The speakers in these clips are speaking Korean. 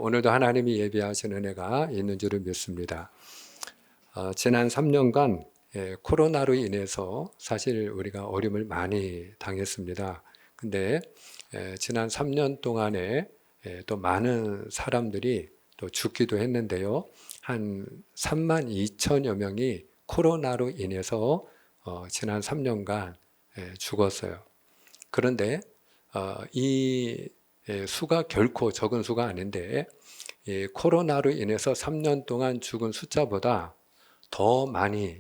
오늘도 하나님이 예비하신 은혜가 있는 줄을 믿습니다. 지난 3년간 코로나로 인해서 사실 우리가 어려움을 많이 당했습니다. 근데 지난 3년 동안에 또 많은 사람들이 또 죽기도 했는데요. 한 3만 2천여 명이 코로나로 인해서 지난 3년간 죽었어요. 그런데 이 수가 결코 적은 수가 아닌데 코로나로 인해서 3년 동안 죽은 숫자보다 더 많이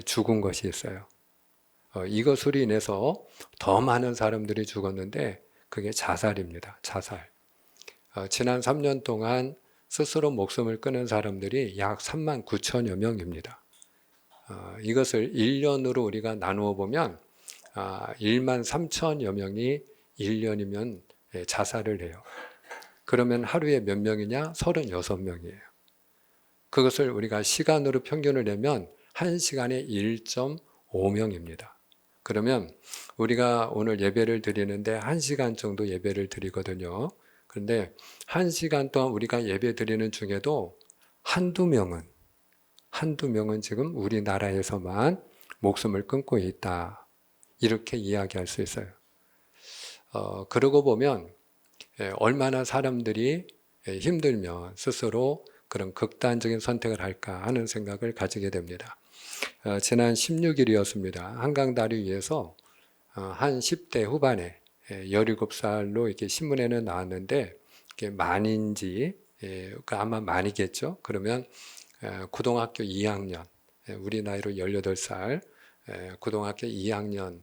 죽은 것이 있어요. 이것으로 인해서 더 많은 사람들이 죽었는데 그게 자살입니다. 자살. 지난 3년 동안 스스로 목숨을 끊은 사람들이 약 3만 9천여 명입니다. 이것을 1년으로 우리가 나누어 보면 1만 3천여 명이 1년이면 자살을 해요. 그러면 하루에 몇 명이냐? 36명이에요. 그것을 우리가 시간으로 평균을 내면 1시간에 1.5명입니다. 그러면 우리가 오늘 예배를 드리는데 1시간 정도 예배를 드리거든요. 그런데 1시간 동안 우리가 예배 드리는 중에도 한두 명은 지금 우리나라에서만 목숨을 끊고 있다. 이렇게 이야기할 수 있어요. 그러고 보면 얼마나 사람들이 힘들면 스스로 그런 극단적인 선택을 할까 하는 생각을 가지게 됩니다. 지난 16일이었습니다. 한강다리 위에서 한 10대 후반에 17살로 이렇게 신문에는 나왔는데 이게 만인지 아마 만이겠죠. 그러면 고등학교 2학년 우리 나이로 18살 고등학교 2학년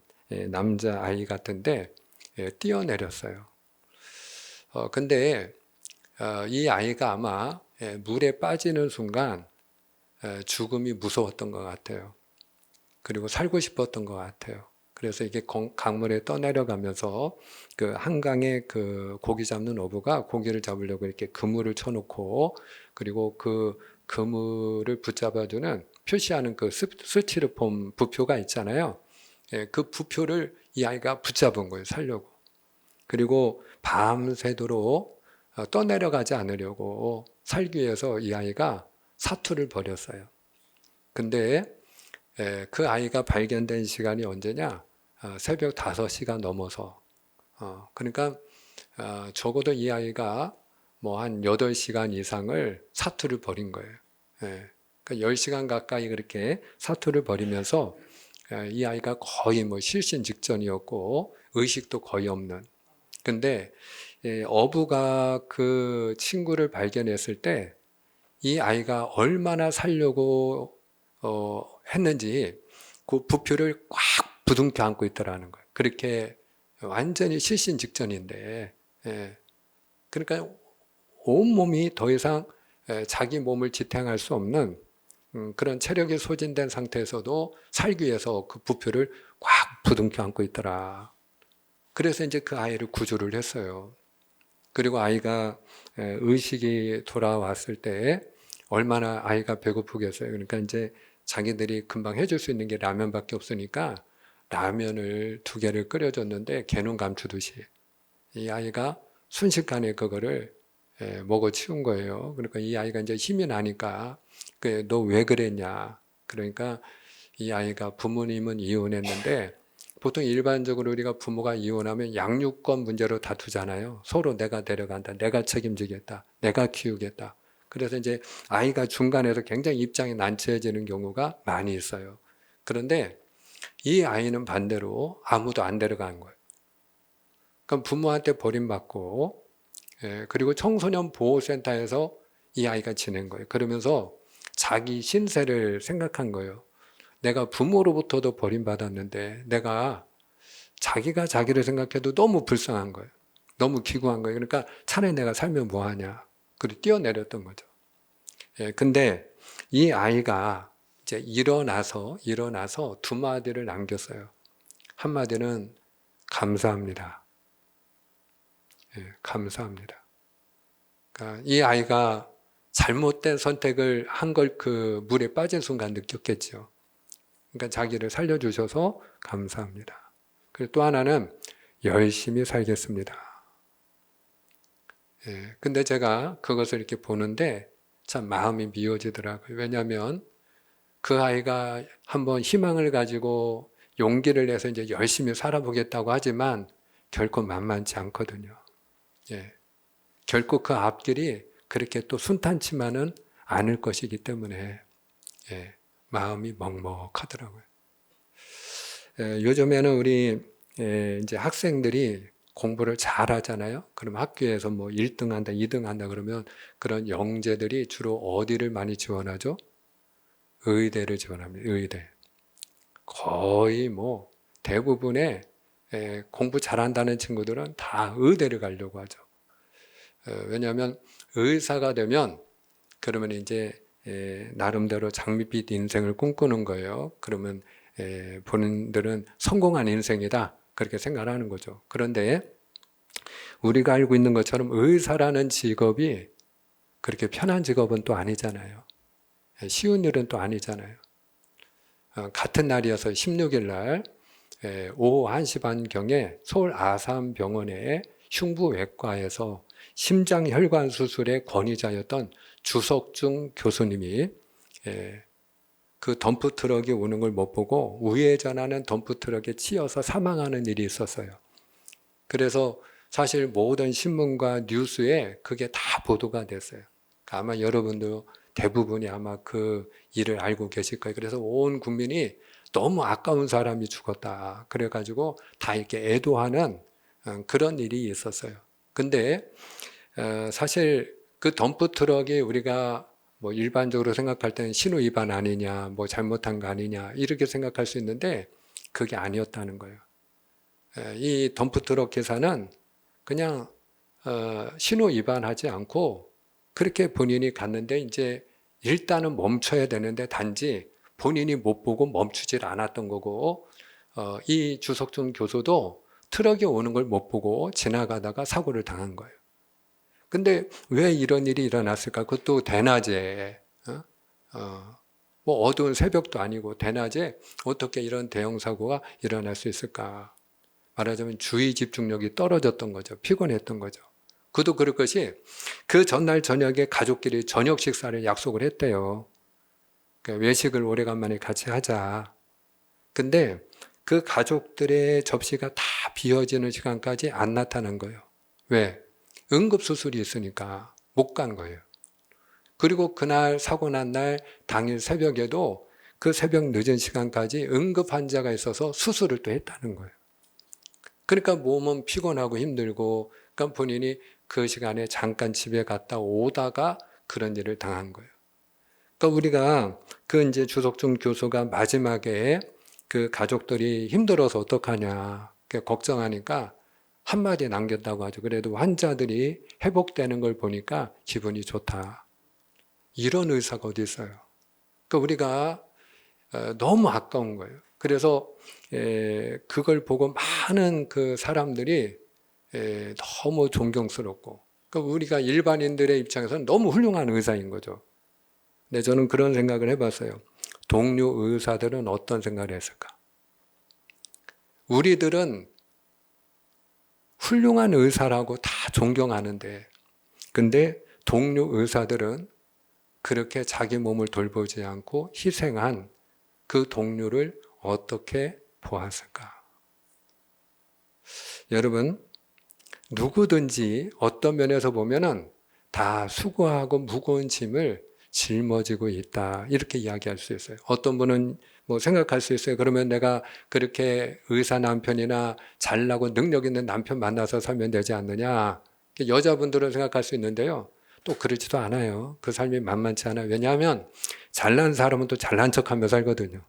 남자아이 같은데 뛰어내렸어요. 근데 이 아이가 아마 물에 빠지는 순간 죽음이 무서웠던 것 같아요. 그리고 살고 싶었던 것 같아요. 그래서 이게 강물에 떠내려가면서 그 한강에 그 고기 잡는 어부가 고기를 잡으려고 이렇게 그물을 쳐놓고 그리고 그 그물을 붙잡아주는 표시하는 그 스티로폼 부표가 있잖아요. 그 부표를 이 아이가 붙잡은 거예요. 살려고. 그리고 밤새도록 떠내려가지 않으려고 살기 위해서 이 아이가 사투를 벌였어요. 근데 그 아이가 발견된 시간이 언제냐? 새벽 5시가 넘어서. 그러니까 적어도 이 아이가 뭐 한 8시간 이상을 사투를 벌인 거예요. 그러니까 10시간 가까이 그렇게 사투를 벌이면서 이 아이가 거의 뭐 실신 직전이었고 의식도 거의 없는. 근데 어부가 그 친구를 발견했을 때 이 아이가 얼마나 살려고 했는지 그 부표를 꽉 부둥켜 안고 있더라는 거예요. 그렇게 완전히 실신 직전인데, 그러니까 온몸이 더 이상 자기 몸을 지탱할 수 없는 그런 체력이 소진된 상태에서도 살기 위해서 그 부표를 꽉 부둥켜 안고 있더라. 그래서 이제 그 아이를 구조를 했어요. 그리고 아이가 의식이 돌아왔을 때 얼마나 아이가 배고프겠어요. 그러니까 이제 자기들이 금방 해줄 수 있는 게 라면밖에 없으니까 라면을 2개를 끓여줬는데 개눈 감추듯이 이 아이가 순식간에 그거를 먹어 치운 거예요. 그러니까 이 아이가 이제 힘이 나니까 너 왜 그랬냐. 그러니까 이 아이가 부모님은 이혼했는데 보통 일반적으로 우리가 부모가 이혼하면 양육권 문제로 다투잖아요. 서로 내가 데려간다, 내가 책임지겠다, 내가 키우겠다. 그래서 이제 아이가 중간에서 굉장히 입장이 난처해지는 경우가 많이 있어요. 그런데 이 아이는 반대로 아무도 안 데려간 거예요. 그럼 부모한테 버림받고, 그리고 청소년 보호센터에서 이 아이가 지낸 거예요. 그러면서 자기 신세를 생각한 거예요. 내가 부모로부터도 버림받았는데 내가 자기가 자기를 생각해도 너무 불쌍한 거예요. 너무 기구한 거예요. 그러니까 차라리 내가 살면 뭐하냐. 그리고 뛰어내렸던 거죠. 근데 이 아이가 이제 일어나서 2마디를 남겼어요. 한마디는 감사합니다. 감사합니다. 그러니까 이 아이가 잘못된 선택을 한 걸 그 물에 빠진 순간 느꼈겠죠. 그러니까 자기를 살려주셔서 감사합니다. 그리고 또 하나는 열심히 살겠습니다. 예, 근데 제가 그것을 이렇게 보는데 참 마음이 미어지더라고요. 왜냐하면 그 아이가 한번 희망을 가지고 용기를 내서 이제 열심히 살아보겠다고 하지만 결코 만만치 않거든요. 예, 결코 그 앞길이 그렇게 또 순탄치만은 않을 것이기 때문에 예, 마음이 먹먹하더라고요. 요즘에는 우리 이제 학생들이 공부를 잘 하잖아요. 그럼 학교에서 뭐 1등 한다, 2등 한다 그러면 그런 영재들이 주로 어디를 많이 지원하죠? 의대를 지원합니다. 의대. 거의 뭐 대부분의 공부 잘한다는 친구들은 다 의대를 가려고 하죠. 왜냐하면 의사가 되면 그러면 이제 나름대로 장밋빛 인생을 꿈꾸는 거예요. 그러면 본인들은 성공한 인생이다 그렇게 생각하는 거죠. 그런데 우리가 알고 있는 것처럼 의사라는 직업이 그렇게 편한 직업은 또 아니잖아요. 쉬운 일은 또 아니잖아요. 같은 날이어서 16일 날 오후 1시 반경에 서울 아산병원의 흉부외과에서 심장혈관 수술의 권위자였던 주석중 교수님이 그 덤프트럭이 오는 걸 못 보고 우회전하는 덤프트럭에 치여서 사망하는 일이 있었어요. 그래서 사실 모든 신문과 뉴스에 그게 다 보도가 됐어요. 아마 여러분도 대부분이 아마 그 일을 알고 계실 거예요. 그래서 온 국민이 너무 아까운 사람이 죽었다. 그래가지고 다 이렇게 애도하는 그런 일이 있었어요. 근데 사실 그 덤프트럭이 우리가 뭐 일반적으로 생각할 때는 신호 위반 아니냐, 뭐 잘못한 거 아니냐 이렇게 생각할 수 있는데 그게 아니었다는 거예요. 이 덤프트럭 기사는 그냥 신호 위반하지 않고 그렇게 본인이 갔는데 이제 일단은 멈춰야 되는데 단지 본인이 못 보고 멈추질 않았던 거고 이 주석준 교수도 트럭이 오는 걸 못 보고 지나가다가 사고를 당한 거예요. 근데 왜 이런 일이 일어났을까? 그것도 대낮에 뭐 어두운 새벽도 아니고 대낮에 어떻게 이런 대형 사고가 일어날 수 있을까? 말하자면 주의 집중력이 떨어졌던 거죠. 피곤했던 거죠. 그도 그럴 것이 그 전날 저녁에 가족끼리 저녁 식사를 약속을 했대요. 그러니까 외식을 오래간만에 같이 하자. 근데 그 가족들의 접시가 다 비어지는 시간까지 안 나타난 거예요. 왜? 응급수술이 있으니까 못 간 거예요. 그리고 그날 사고 난 날 당일 새벽에도 그 새벽 늦은 시간까지 응급 환자가 있어서 수술을 또 했다는 거예요. 그러니까 몸은 피곤하고 힘들고 그러니까 본인이 그 시간에 잠깐 집에 갔다 오다가 그런 일을 당한 거예요. 그러니까 우리가 그 이제 주석준 교수가 마지막에 그 가족들이 힘들어서 어떡하냐 걱정하니까 한마디 남겼다고 하죠. 그래도 환자들이 회복되는 걸 보니까 기분이 좋다. 이런 의사가 어디 있어요? 그러니까 우리가 너무 아까운 거예요. 그래서 그걸 보고 많은 그 사람들이 너무 존경스럽고 그러니까 우리가 일반인들의 입장에서는 너무 훌륭한 의사인 거죠. 근데 저는 그런 생각을 해봤어요. 동료 의사들은 어떤 생각을 했을까? 우리들은 훌륭한 의사라고 다 존경하는데 근데 동료 의사들은 그렇게 자기 몸을 돌보지 않고 희생한 그 동료를 어떻게 보았을까? 여러분, 누구든지 어떤 면에서 보면은 다 수고하고 무거운 짐을 짊어지고 있다. 이렇게 이야기할 수 있어요. 어떤 분은 뭐 생각할 수 있어요. 그러면 내가 그렇게 의사 남편이나 잘나고 능력 있는 남편 만나서 살면 되지 않느냐. 여자분들은 생각할 수 있는데요. 또 그렇지도 않아요. 그 삶이 만만치 않아요. 왜냐하면 잘난 사람은 또 잘난 척하며 살거든요.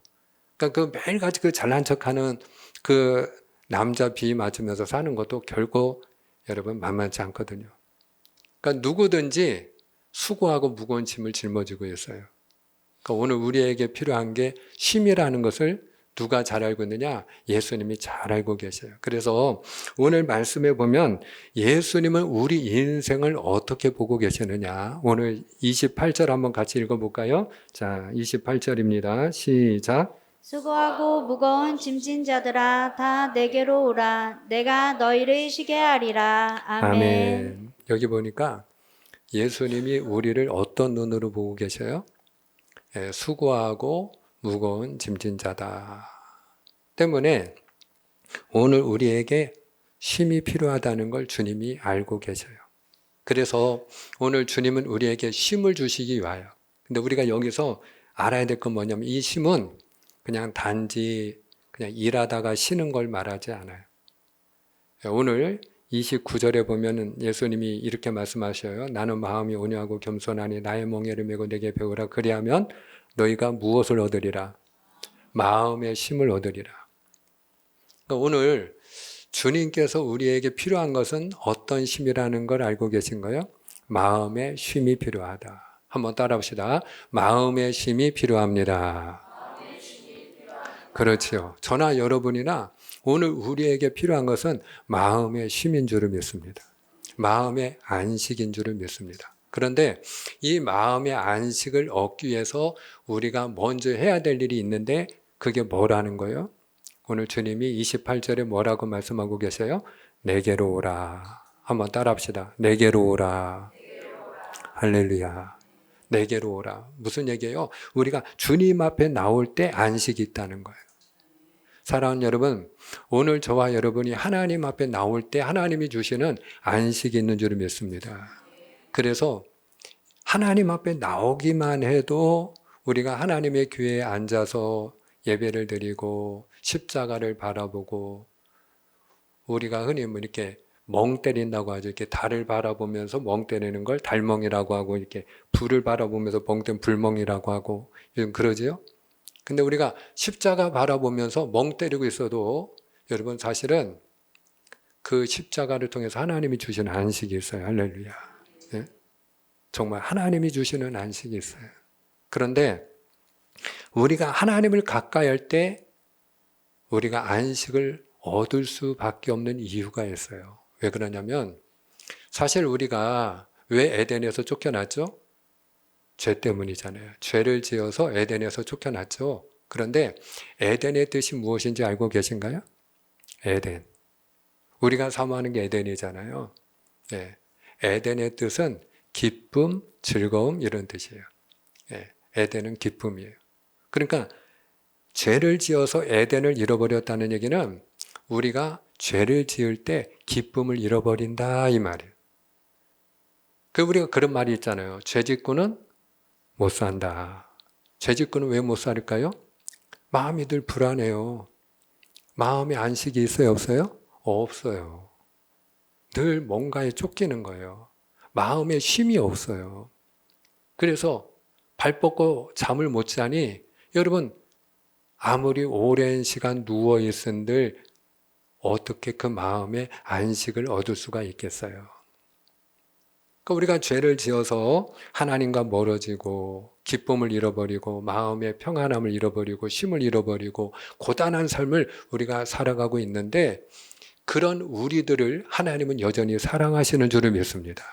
그러니까 그 매일같이 그 잘난 척하는 그 남자 비 맞으면서 사는 것도 결코 여러분 만만치 않거든요. 그러니까 누구든지 수고하고 무거운 짐을 짊어지고 있어요. 그러니까 오늘 우리에게 필요한 게 쉼이라는 것을 누가 잘 알고 있느냐? 예수님이 잘 알고 계셔요. 그래서 오늘 말씀에 보면 예수님은 우리 인생을 어떻게 보고 계시느냐? 오늘 28절 한번 같이 읽어볼까요? 자, 28절입니다. 시작. 수고하고 무거운 짐진 자들아 다 내게로 오라. 내가 너희를 쉬게 하리라. 아멘. 아멘. 여기 보니까 예수님이 우리를 어떤 눈으로 보고 계셔요? 수고하고 무거운 짐진 자다. 때문에 오늘 우리에게 쉼이 필요하다는 걸 주님이 알고 계셔요. 그래서 오늘 주님은 우리에게 쉼을 주시기 위하여. 근데 우리가 여기서 알아야 될 건 뭐냐면 이 쉼은 그냥 단지 그냥 일하다가 쉬는 걸 말하지 않아요. 오늘 29절에 보면 예수님이 이렇게 말씀하셔요. 나는 마음이 온유하고 겸손하니 나의 멍에를 메고 내게 배우라. 그리하면 너희가 무엇을 얻으리라? 마음의 쉼을 얻으리라. 그러니까 오늘 주님께서 우리에게 필요한 것은 어떤 쉼이라는 걸 알고 계신가요? 마음의 쉼이 필요하다. 한번 따라 봅시다. 마음의 쉼이 필요합니다. 그렇지요. 저나 여러분이나 오늘 우리에게 필요한 것은 마음의 쉼인 줄을 믿습니다. 마음의 안식인 줄을 믿습니다. 그런데 이 마음의 안식을 얻기 위해서 우리가 먼저 해야 될 일이 있는데 그게 뭐라는 거예요? 오늘 주님이 28절에 뭐라고 말씀하고 계세요? 내게로 오라. 한번 따라 합시다. 내게로 오라. 할렐루야. 내게로 오라. 무슨 얘기예요? 우리가 주님 앞에 나올 때 안식이 있다는 거예요. 사랑하는 여러분, 오늘 저와 여러분이 하나님 앞에 나올 때 하나님이 주시는 안식이 있는 줄 믿습니다. 그래서 하나님 앞에 나오기만 해도 우리가 하나님의 교회에 앉아서 예배를 드리고 십자가를 바라보고 우리가 흔히 이렇게 멍 때린다고 하죠. 이렇게 달을 바라보면서 멍 때리는 걸 달멍이라고 하고 이렇게 불을 바라보면서 멍 때리는 불멍이라고 하고 요즘 그러지요? 근데 우리가 십자가 바라보면서 멍 때리고 있어도 여러분 사실은 그 십자가를 통해서 하나님이 주시는 안식이 있어요. 할렐루야. 네? 정말 하나님이 주시는 안식이 있어요. 그런데 우리가 하나님을 가까이 할 때 우리가 안식을 얻을 수밖에 없는 이유가 있어요. 왜 그러냐면 사실 우리가 왜 에덴에서 쫓겨났죠? 죄 때문이잖아요. 죄를 지어서 에덴에서 쫓겨났죠. 그런데 에덴의 뜻이 무엇인지 알고 계신가요? 에덴. 우리가 사모하는 게 에덴이잖아요. 네. 에덴의 뜻은 기쁨, 즐거움 이런 뜻이에요. 네. 에덴은 기쁨이에요. 그러니까 죄를 지어서 에덴을 잃어버렸다는 얘기는 우리가 죄를 지을 때 기쁨을 잃어버린다 이 말이에요. 그 우리가 그런 말이 있잖아요. 죄 짓고는 못 산다. 죄 짓고는 왜 못 살까요? 마음이 늘 불안해요. 마음에 안식이 있어요, 없어요? 없어요. 늘 뭔가에 쫓기는 거예요. 마음에 쉼이 없어요. 그래서 발 뻗고 잠을 못 자니 여러분 아무리 오랜 시간 누워 있은들 어떻게 그 마음에 안식을 얻을 수가 있겠어요? 그러니까 우리가 죄를 지어서 하나님과 멀어지고 기쁨을 잃어버리고 마음의 평안함을 잃어버리고 쉼을 잃어버리고 고단한 삶을 우리가 살아가고 있는데 그런 우리들을 하나님은 여전히 사랑하시는 줄을 믿습니다.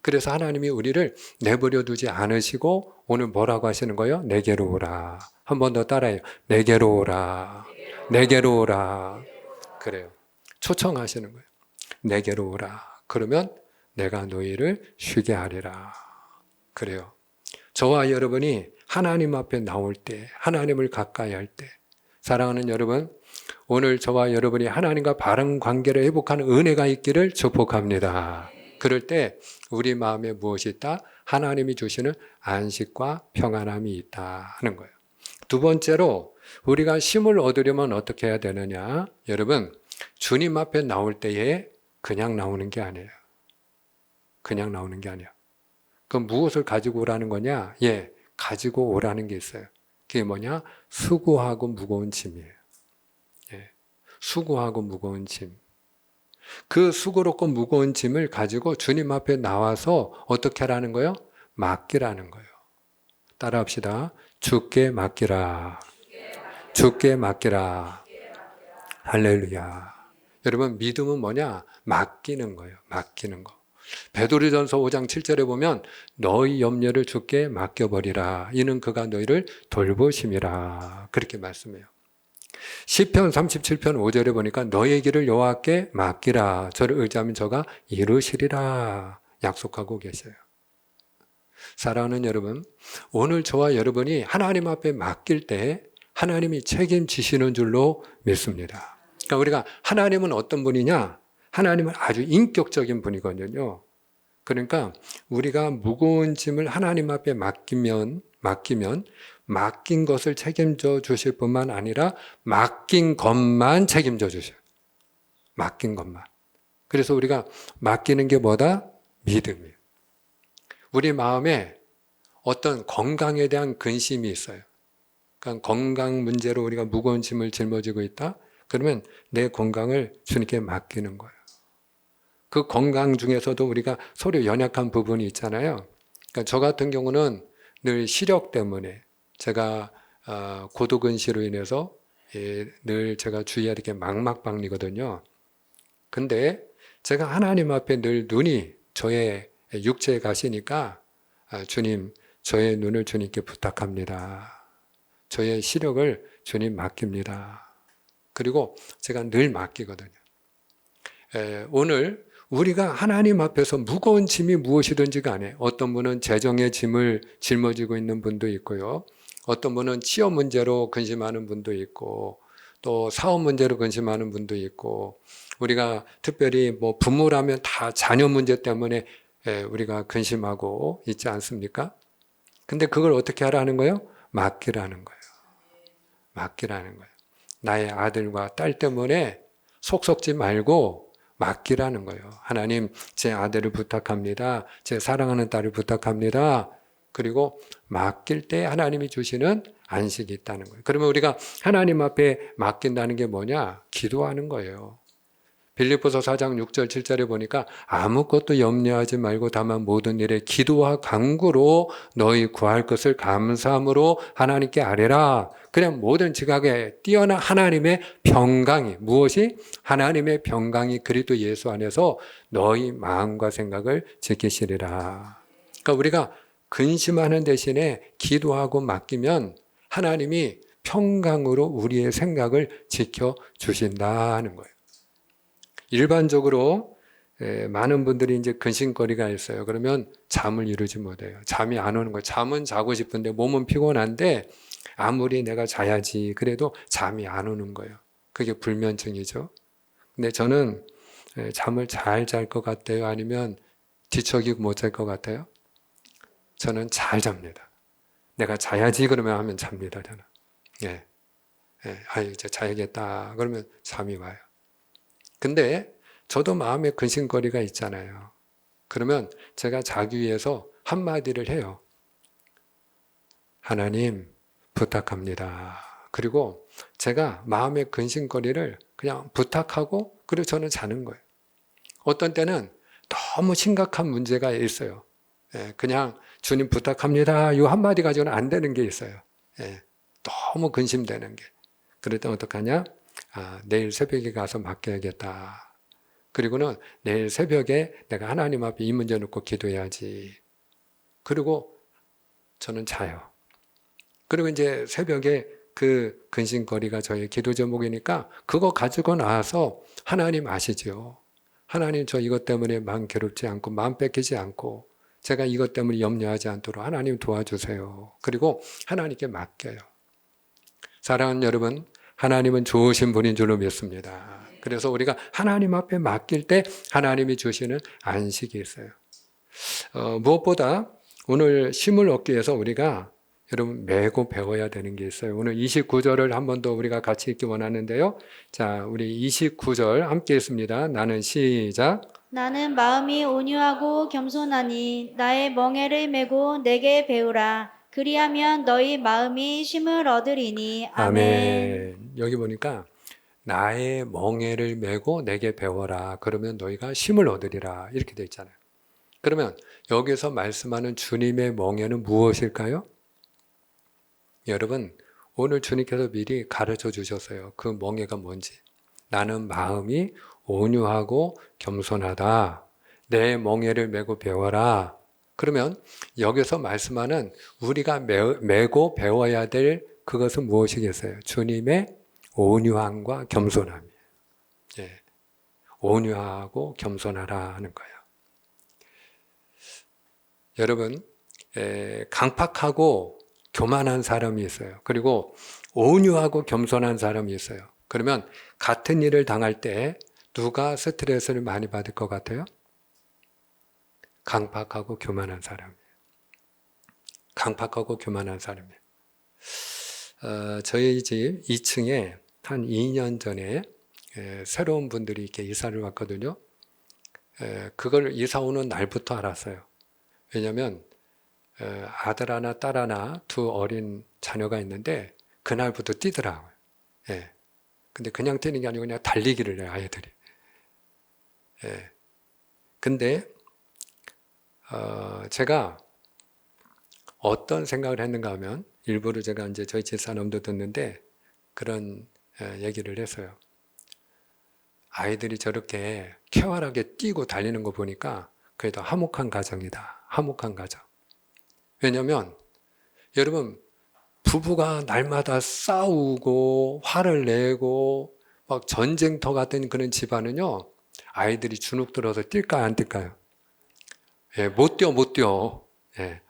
그래서 하나님이 우리를 내버려 두지 않으시고 오늘 뭐라고 하시는 거예요? 내게로 오라. 한 번 더 따라해요. 내게로 오라. 내게로 오라. 그래요. 초청하시는 거예요. 내게로 오라. 그러면 내가 너희를 쉬게 하리라. 그래요. 저와 여러분이 하나님 앞에 나올 때, 하나님을 가까이 할 때, 사랑하는 여러분, 오늘 저와 여러분이 하나님과 바른 관계를 회복하는 은혜가 있기를 축복합니다. 그럴 때 우리 마음에 무엇이 있다? 하나님이 주시는 안식과 평안함이 있다 하는 거예요. 두 번째로 우리가 쉼을 얻으려면 어떻게 해야 되느냐? 여러분, 주님 앞에 나올 때에 그냥 나오는 게 아니에요. 그냥 나오는 게 아니야. 그럼 무엇을 가지고 오라는 거냐? 예, 가지고 오라는 게 있어요. 그게 뭐냐? 수고하고 무거운 짐이에요. 예, 수고하고 무거운 짐. 그 수고롭고 무거운 짐을 가지고 주님 앞에 나와서 어떻게 하라는 거예요? 맡기라는 거예요. 따라합시다. 주께 맡기라. 주께 맡기라. 할렐루야. 여러분, 믿음은 뭐냐? 맡기는 거예요. 맡기는 거. 베드로전서 5장 7절에 보면 너희 염려를 주께 맡겨버리라. 이는 그가 너희를 돌보심이라. 그렇게 말씀해요. 시편 37편 5절에 보니까 너의 길을 여호와께 맡기라. 저를 의지하면 저가 이루시리라 약속하고 계셔요. 사랑하는 여러분, 오늘 저와 여러분이 하나님 앞에 맡길 때 하나님이 책임지시는 줄로 믿습니다. 그러니까 우리가 하나님은 어떤 분이냐? 하나님은 아주 인격적인 분이거든요. 그러니까 우리가 무거운 짐을 하나님 앞에 맡기면 맡긴 것을 책임져 주실 뿐만 아니라 맡긴 것만 책임져 주셔요. 맡긴 것만. 그래서 우리가 맡기는 게 뭐다? 믿음이에요. 우리 마음에 어떤 건강에 대한 근심이 있어요. 그러니까 건강 문제로 우리가 무거운 짐을 짊어지고 있다? 그러면 내 건강을 주님께 맡기는 거예요. 그 건강 중에서도 우리가 서로 연약한 부분이 있잖아요. 그러니까 저 같은 경우는 늘 시력 때문에 제가 고도근시로 인해서 늘 제가 주의해야 될 게 망막박리거든요. 근데 제가 하나님 앞에 늘 눈이 저의 육체에 가시니까 주님, 저의 눈을 주님께 부탁합니다. 저의 시력을 주님 맡깁니다. 그리고 제가 늘 맡기거든요. 오늘 우리가 하나님 앞에서 무거운 짐이 무엇이든지 간에 어떤 분은 재정의 짐을 짊어지고 있는 분도 있고요. 어떤 분은 취업 문제로 근심하는 분도 있고 또 사업 문제로 근심하는 분도 있고 우리가 특별히 뭐 부모라면 다 자녀 문제 때문에 우리가 근심하고 있지 않습니까? 근데 그걸 어떻게 하라는 거예요? 맡기라는 거예요. 맡기라는 거예요. 나의 아들과 딸 때문에 속 썩지 말고 맡기라는 거예요. 하나님, 제 아들을 부탁합니다. 제 사랑하는 딸을 부탁합니다. 그리고 맡길 때 하나님이 주시는 안식이 있다는 거예요. 그러면 우리가 하나님 앞에 맡긴다는 게 뭐냐? 기도하는 거예요. 빌립보서 4장 6절 7절에 보니까 아무것도 염려하지 말고 다만 모든 일에 기도와 간구로 너희 구할 것을 감사함으로 하나님께 아뢰라. 그냥 모든 지각에 뛰어난 하나님의 평강이 무엇이? 하나님의 평강이 그리스도 예수 안에서 너희 마음과 생각을 지키시리라. 그러니까 우리가 근심하는 대신에 기도하고 맡기면 하나님이 평강으로 우리의 생각을 지켜주신다는 거예요. 일반적으로 많은 분들이 이제 근심거리가 있어요. 그러면 잠을 이루지 못해요. 잠이 안 오는 거예요. 잠은 자고 싶은데 몸은 피곤한데 아무리 내가 자야지 그래도 잠이 안 오는 거예요. 그게 불면증이죠. 근데 저는 잠을 잘 잘 것 같아요? 아니면 뒤척이고 못 잘 것 같아요? 저는 잘 잡니다. 내가 자야지 그러면 하면 잡니다. 저는. 이제 자야겠다 그러면 잠이 와요. 근데 저도 마음에 근심거리가 있잖아요. 그러면 제가 자기 위해서 한마디를 해요. 하나님 부탁합니다. 그리고 제가 마음의 근심거리를 그냥 부탁하고 그리고 저는 자는 거예요. 어떤 때는 너무 심각한 문제가 있어요. 그냥 주님 부탁합니다. 이 한마디 가지고는 안 되는 게 있어요. 너무 근심되는 게. 그럴 때 어떡하냐? 내일 새벽에 가서 맡겨야겠다. 그리고는 내일 새벽에 내가 하나님 앞에 이 문제 놓고 기도해야지. 그리고 저는 자요. 그리고 이제 새벽에 그 근심거리가 저의 기도 제목이니까 그거 가지고 나와서 하나님 아시죠? 하나님 저 이것 때문에 마음 괴롭지 않고 마음 뺏기지 않고 제가 이것 때문에 염려하지 않도록 하나님 도와주세요. 그리고 하나님께 맡겨요. 사랑하는 여러분, 하나님은 좋으신 분인 줄로 믿습니다. 그래서 우리가 하나님 앞에 맡길 때 하나님이 주시는 안식이 있어요. 무엇보다 오늘 쉼을 얻기 위해서 우리가 여러분 메고 배워야 되는 게 있어요. 오늘 29절을 한 번 더 우리가 같이 읽기 원하는데요. 자, 우리 29절 함께 읽습니다. 나는 시작. 나는 마음이 온유하고 겸손하니 나의 멍에를 메고 내게 배우라. 그리하면 너희 마음이 쉼을 얻으리니. 아멘. 여기 보니까 나의 멍에를 메고 내게 배워라. 그러면 너희가 쉼을 얻으리라. 이렇게 되어 있잖아요. 그러면 여기서 말씀하는 주님의 멍에는 무엇일까요? 여러분, 오늘 주님께서 미리 가르쳐 주셨어요. 그 멍에가 뭔지. 나는 마음이 온유하고 겸손하다. 내 멍에를 메고 배워라. 그러면 여기서 말씀하는 우리가 메고 배워야 될 그것은 무엇이겠어요? 주님의 온유함과 겸손함이에요. 예. 온유하고 겸손하라는 거예요. 여러분, 강팍하고 교만한 사람이 있어요. 그리고 온유하고 겸손한 사람이 있어요. 그러면 같은 일을 당할 때 누가 스트레스를 많이 받을 것 같아요? 강팍하고 교만한 사람이에요. 강팍하고 교만한 사람이에요. 저희 집 2층에 한 2년 전에 새로운 분들이 이렇게 이사를 왔거든요. 그걸 이사 오는 날부터 알았어요. 왜냐하면 아들 하나, 딸 하나, 두 어린 자녀가 있는데 그날부터 뛰더라고요. 예. 근데 그냥 뛰는 게 아니고 그냥 달리기를 해요, 아이들이. 예. 근데 제가 어떤 생각을 했는가 하면 일부러 제가 이제 저희 집사람도 듣는데 그런 얘기를 했어요. 아이들이 저렇게 쾌활하게 뛰고 달리는 거 보니까 그래도 화목한 가정이다. 화목한 가정. 왜냐하면 여러분 부부가 날마다 싸우고 화를 내고 막 전쟁터 같은 그런 집안은요 아이들이 주눅 들어서 뛸까요 안 뛸까요? 예, 못 뛰어. 예.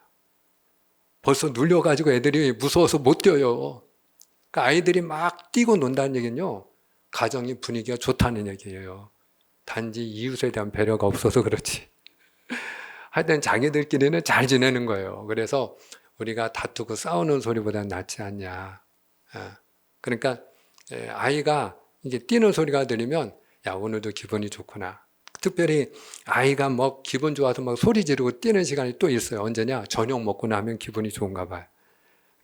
벌써 눌려가지고 애들이 무서워서 못 뛰어요. 그러니까 아이들이 막 뛰고 논다는 얘기는요 가정의 분위기가 좋다는 얘기예요. 단지 이웃에 대한 배려가 없어서 그렇지. 하여튼 자기들끼리는 잘 지내는 거예요. 그래서 우리가 다투고 싸우는 소리보다 낫지 않냐. 그러니까 아이가 이게 뛰는 소리가 들리면 야 오늘도 기분이 좋구나. 특별히 아이가 뭐 기분 좋아서 막 소리 지르고 뛰는 시간이 또 있어요. 언제냐? 저녁 먹고 나면 기분이 좋은가 봐요.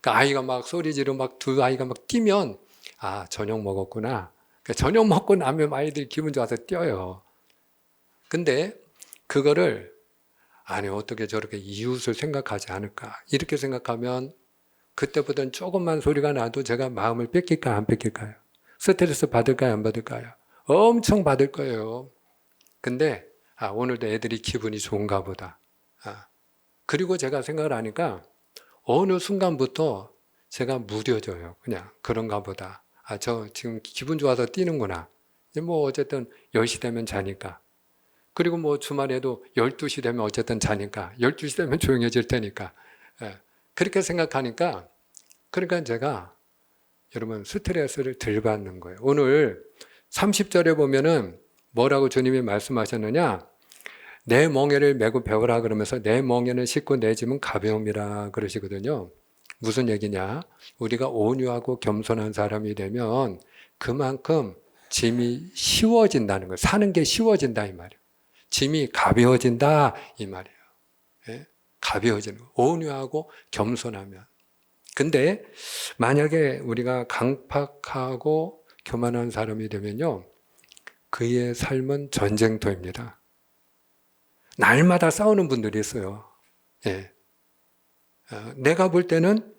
그러니까 아이가 막 소리 지르고 막 두 아이가 막 뛰면 아 저녁 먹었구나. 그러니까 저녁 먹고 나면 아이들이 기분 좋아서 뛰어요. 근데 그거를 아니 어떻게 저렇게 이웃을 생각하지 않을까 이렇게 생각하면 그때보다는 조금만 소리가 나도 제가 마음을 뺏길까요 안 뺏길까요? 스트레스 받을까요 안 받을까요? 엄청 받을 거예요. 근데 오늘도 애들이 기분이 좋은가 보다. 그리고 제가 생각을 하니까 어느 순간부터 제가 무뎌져요. 그냥 그런가 보다. 저 지금 기분 좋아서 뛰는구나. 뭐 어쨌든 10시 되면 자니까. 그리고 뭐 주말에도 12시 되면 어쨌든 자니까 12시 되면 조용해질 테니까 그렇게 생각하니까 그러니까 제가 여러분 스트레스를 덜 받는 거예요. 오늘 30절에 보면은 뭐라고 주님이 말씀하셨느냐 내 멍에를 메고 배우라 그러면서 내 멍에는 쉽고 내 짐은 가벼움이라 그러시거든요. 무슨 얘기냐 우리가 온유하고 겸손한 사람이 되면 그만큼 짐이 쉬워진다는 거예요. 사는 게 쉬워진다 이 말이에요. 짐이 가벼워진다 이 말이에요. 예? 가벼워지는 거. 온유하고 겸손하면. 근데 만약에 우리가 강팍하고 교만한 사람이 되면요. 그의 삶은 전쟁터입니다. 날마다 싸우는 분들이 있어요. 예. 내가 볼 때는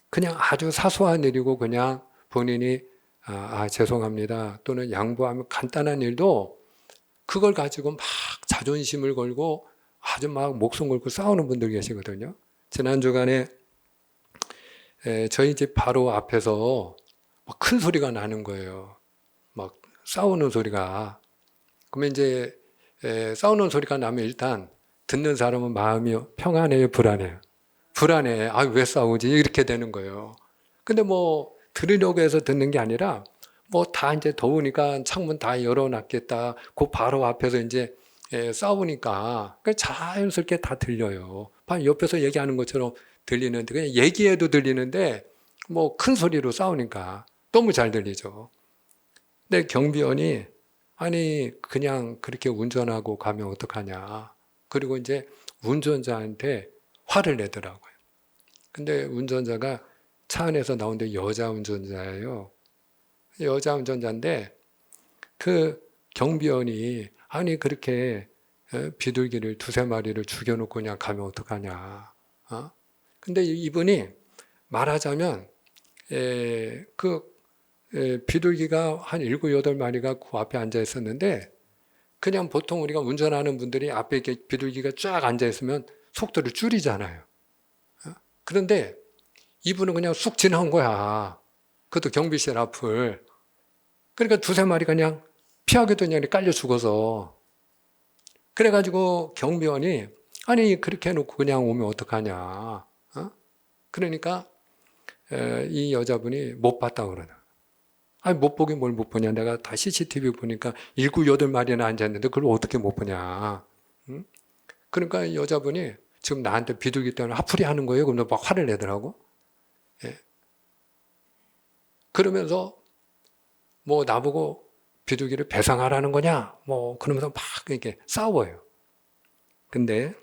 그냥 아주 사소한 일이고 그냥 본인이 죄송합니다 또는 양보하면 간단한 일도 그걸 가지고 막 자존심을 걸고 아주 막 목숨 걸고 싸우는 분들 계시거든요. 지난 주간에 저희 집 바로 앞에서 막 큰 소리가 나는 거예요. 막 싸우는 소리가. 그러면 이제 싸우는 소리가 나면 일단 듣는 사람은 마음이 평안해요, 불안해요? 불안해. 왜 싸우지? 이렇게 되는 거예요. 근데 뭐 들으려고 해서 듣는 게 아니라 뭐 다 이제 더우니까 창문 다 열어놨겠다. 그 바로 앞에서 이제 싸우니까 자연스럽게 다 들려요. 옆에서 얘기하는 것처럼 들리는데 그냥 얘기해도 들리는데 뭐 큰 소리로 싸우니까 너무 잘 들리죠. 근데 경비원이 아니 그냥 그렇게 운전하고 가면 어떡하냐. 그리고 이제 운전자한테 화를 내더라고요. 근데 운전자가 차 안에서 나오는데 여자 운전자예요. 여자 운전자인데 그 경비원이 아니 그렇게 비둘기를 두세 마리를 죽여놓고 그냥 가면 어떡하냐. 근데 이분이 말하자면 비둘기가 한 7, 8마리가 그 앞에 앉아 있었는데 그냥 보통 우리가 운전하는 분들이 앞에 이렇게 비둘기가 쫙 앉아 있으면 속도를 줄이잖아요. 그런데 이분은 그냥 쑥 지나온 거야. 그것도 경비실 앞을. 그러니까 두세 마리가 그냥 피하기도 전에 깔려 죽어서. 그래가지고 경비원이 아니 그렇게 해놓고 그냥 오면 어떡하냐. 그러니까 이 여자분이 못 봤다고 그러나. 아니 못 보긴 뭘 못 보냐. 내가 다 CCTV 보니까 7, 8마리나 앉았는데 그걸 어떻게 못 보냐. 응? 그러니까 이 여자분이 지금 나한테 비둘기 때문에 화풀이 하는 거예요. 그럼 막 화를 내더라고. 예. 그러면서 뭐 나보고 비둘기를 배상하라는 거냐. 뭐 그러면서 막 이렇게 싸워요. 근데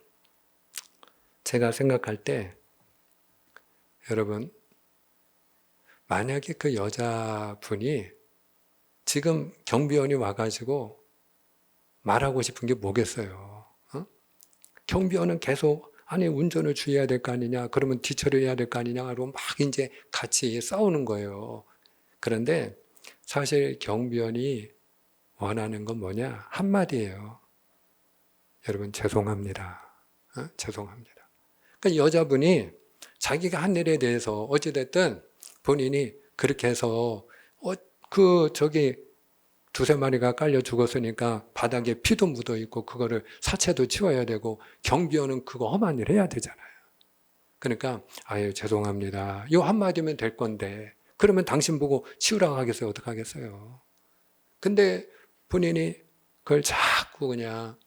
제가 생각할 때 여러분 만약에 그 여자분이 지금 경비원이 와가지고 말하고 싶은 게 뭐겠어요? 경비원은 계속 아니 운전을 주의해야 될 거 아니냐, 그러면 뒤처리해야 될 거 아니냐, 그러고 막 이제 같이 싸우는 거예요. 그런데 사실 경비원이 원하는 건 뭐냐? 한마디예요. 여러분 죄송합니다. 죄송합니다. 그러니까 여자분이 자기가 한 일에 대해서 어찌됐든 본인이 그렇게 해서 두세 마리가 깔려 죽었으니까 바닥에 피도 묻어 있고 그거를 사체도 치워야 되고 경비원은 그거 험한 일 해야 되잖아요. 그러니까 아유 죄송합니다. 이 한마디면 될 건데 그러면 당신 보고 치우라고 하겠어요? 어떡하겠어요? 근데 본인이 그걸 자꾸 그냥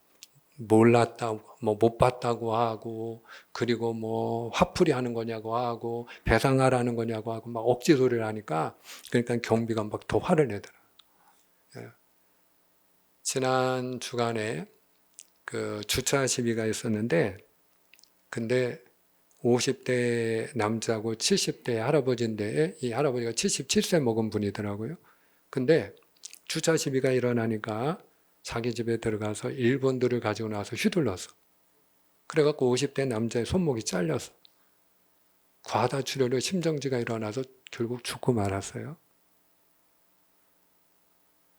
몰랐다고, 뭐 못 봤다고 하고, 그리고 뭐 화풀이 하는 거냐고 하고, 배상하라는 거냐고 하고, 막 억지 소리를 하니까, 그러니까 경비가 막 더 화를 내더라. 예. 지난 주간에 그 주차 시비가 있었는데, 근데 50대 남자고 70대 할아버지인데, 이 할아버지가 77세 먹은 분이더라고요. 근데 주차 시비가 일어나니까 자기 집에 들어가서 일본들을 가지고 나와서 휘둘렀어. 그래갖고 50대 남자의 손목이 잘렸어. 과다출혈로 심정지가 일어나서 결국 죽고 말았어요.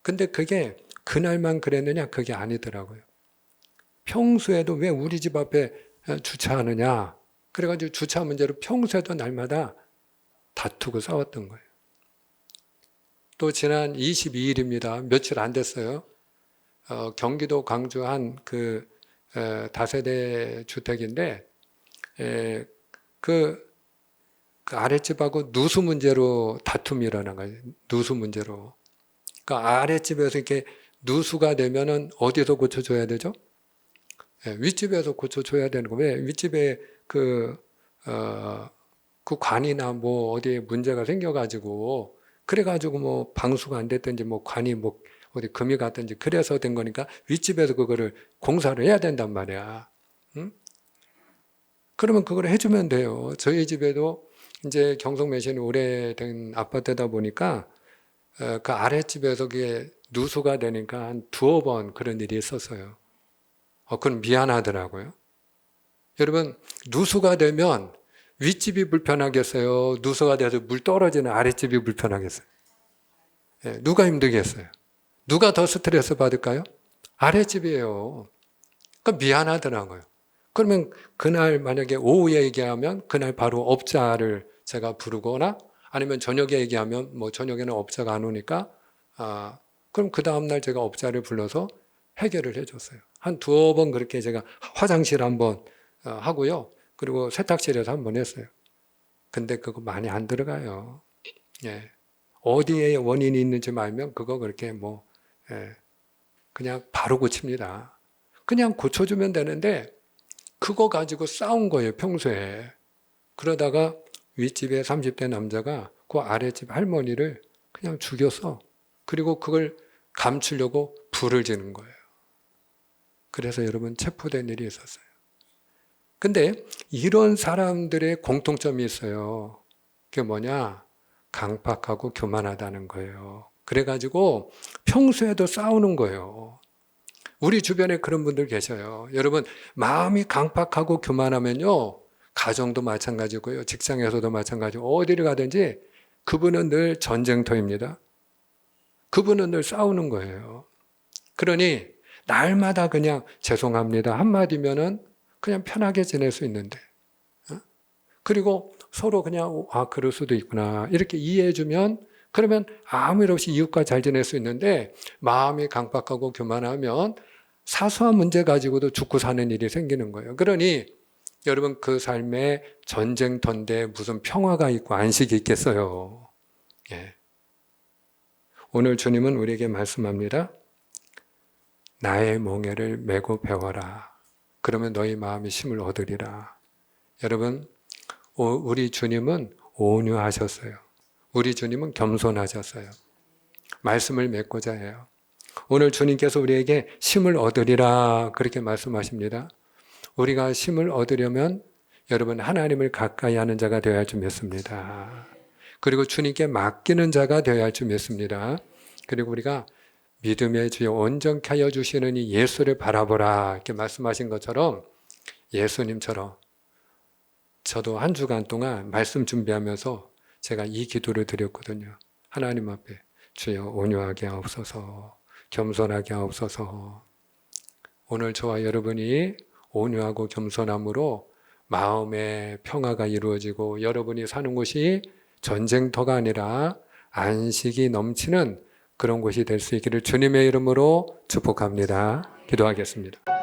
근데 그게 그날만 그랬느냐? 그게 아니더라고요. 평소에도 왜 우리 집 앞에 주차하느냐? 그래가지고 주차 문제로 평소에도 날마다 다투고 싸웠던 거예요. 또 지난 22일입니다. 며칠 안 됐어요. 경기도 광주 한 다세대 주택인데 그 아랫집하고 누수 문제로 다툼이 일어난 거예요. 누수 문제로. 그러니까 아랫집에서 이렇게 누수가 되면은 어디서 고쳐줘야 되죠? 윗집에서 고쳐줘야 되는 거예요. 왜? 윗집에 그 관이나 뭐 어디에 문제가 생겨가지고 그래가지고 뭐 방수가 안 됐든지 뭐 관이 뭐 어디 금이 갔든지 그래서 된 거니까 윗집에서 그거를 공사를 해야 된단 말이야. 응? 그러면 그걸 해주면 돼요. 저희 집에도 이제 경성매신이 오래된 아파트다 보니까 그 아랫집에서 그게 누수가 되니까 한 두어 번 그런 일이 있었어요. 그건 미안하더라고요. 여러분 누수가 되면 윗집이 불편하겠어요? 누수가 돼서 물 떨어지는 아랫집이 불편하겠어요? 누가 힘들겠어요? 누가 더 스트레스 받을까요? 아랫집이에요. 그러니까 미안하더라고요. 그러면 그날 만약에 오후에 얘기하면 그날 바로 업자를 제가 부르거나 아니면 저녁에 얘기하면 뭐 저녁에는 업자가 안 오니까 그럼 그 다음날 제가 업자를 불러서 해결을 해줬어요. 한 두어 번 그렇게 제가 화장실 한번 하고요. 그리고 세탁실에서 한번 했어요. 근데 그거 많이 안 들어가요. 예. 어디에 원인이 있는지 알면 그거 그렇게 그냥 바로 고칩니다. 그냥 고쳐주면 되는데 그거 가지고 싸운 거예요, 평소에. 그러다가 윗집에 30대 남자가 그 아랫집 할머니를 그냥 죽였어. 그리고 그걸 감추려고 불을 지는 거예요. 그래서 여러분 체포된 일이 있었어요. 근데 이런 사람들의 공통점이 있어요. 그게 뭐냐? 강팍하고 교만하다는 거예요. 그래가지고 평소에도 싸우는 거예요. 우리 주변에 그런 분들 계셔요. 여러분 마음이 강팍하고 교만하면요. 가정도 마찬가지고요. 직장에서도 마찬가지고 어디를 가든지 그분은 늘 전쟁터입니다. 그분은 늘 싸우는 거예요. 그러니 날마다 그냥 죄송합니다 한마디면은 그냥 편하게 지낼 수 있는데 그리고 서로 그냥 그럴 수도 있구나 이렇게 이해해주면 그러면 아무 일 없이 이웃과 잘 지낼 수 있는데 마음이 강박하고 교만하면 사소한 문제 가지고도 죽고 사는 일이 생기는 거예요. 그러니 여러분 그 삶에 전쟁터인데 무슨 평화가 있고 안식이 있겠어요. 예. 오늘 주님은 우리에게 말씀합니다. 나의 멍에를 메고 배워라. 그러면 너희 마음이 쉼을 얻으리라. 여러분, 우리 주님은 온유하셨어요. 우리 주님은 겸손하셨어요. 말씀을 맺고자 해요. 오늘 주님께서 우리에게 쉼을 얻으리라 그렇게 말씀하십니다. 우리가 쉼을 얻으려면 여러분 하나님을 가까이 하는 자가 되어야 할 줄 믿습니다. 그리고 주님께 맡기는 자가 되어야 할 줄 믿습니다. 그리고 우리가 믿음의 주여 온전케 하여 주시는 이 예수를 바라보라 이렇게 말씀하신 것처럼 예수님처럼 저도 한 주간 동안 말씀 준비하면서 제가 이 기도를 드렸거든요. 하나님 앞에 주여 온유하게 하옵소서, 겸손하게 하옵소서. 오늘 저와 여러분이 온유하고 겸손함으로 마음의 평화가 이루어지고 여러분이 사는 곳이 전쟁터가 아니라 안식이 넘치는 그런 곳이 될 수 있기를 주님의 이름으로 축복합니다. 기도하겠습니다.